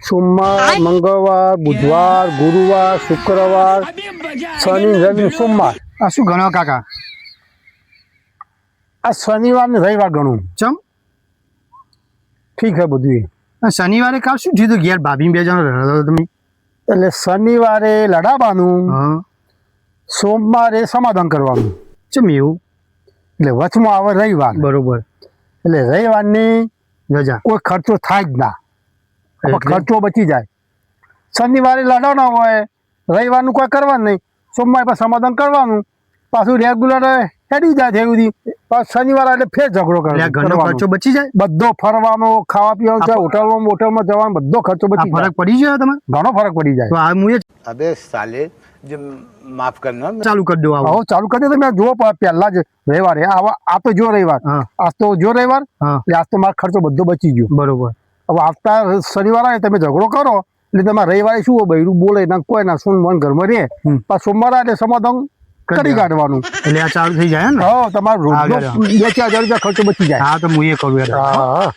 સોમવાર, મંગળવાર, બુધવાર, ગુરુવાર, શુક્રવાર, શનિ, રવિ, સોમવાર. આ શું ગણો કાકા? આ શનિવાર ને રવિવાર ગણું. ચમ ઠીક છે બધું. શનિવારે કાલ શું થયું ઘેર ભાભી બે જણા રડતા હતા તમે? એટલે શનિવારે લડાવવાનું, હા. સોમવારે સમાધાન કરવાનું. ચમ એવું? એટલે વચમાં આવે રવિવાર. બરોબર. એટલે રવિવારની રજા. કોઈ ખર્ચો થાય જ ના, એટલે? ખર્ચો બચી જાય. શનિવારે લડાવના હોય, રવિવારનું કોઈ કરવાનું નહીં, સોમવારે પાછું સમાધાન કરવાનું, પાછું રેગ્યુલર હેડી જાય છે બધી. પાછું શનિવારે એટલે ફેર ઝઘડો એટલે આ ઘરનો ખર્ચો બચી જાય? બધો ફરવાનો, ખાવા પીવાનો છે, હોટલમાં જવાનો બધો ખર્ચો બચી જાય. ફરક પડી જાય તમારે? ઘણો ફરક પડી જાય. તો આ હું अबे साले जो माफ करना ચાલુ કરી દઉં. આવો આવો ચાલુ કરી દે. તમે જુઓ પહેલા જ રવિવારે આ તો જો રવિવાર, હા આજ તો જો રવિવાર, હા એટલે આજ તો મારો ખર્ચો બધો બચી ગયો. બરોબર. હવે આવતા શનિવાર આવે તમે ઝઘડો કરો એટલે તમારે રવિવારે શું હોય, બૈરું બોલે ના કોઈ ના શું મન ઘરમાં રહે, પાછું સોમવારે એટલે સમાધાન કરી કાઢવાનું. એટલે આ ચાલુ થઈ જાય ને? હા તમારો આગળ. રોજનો 2-4 હજાર રૂપિયા ખર્ચો બચી જાય. હા તો હું એ કરું યાર. હા.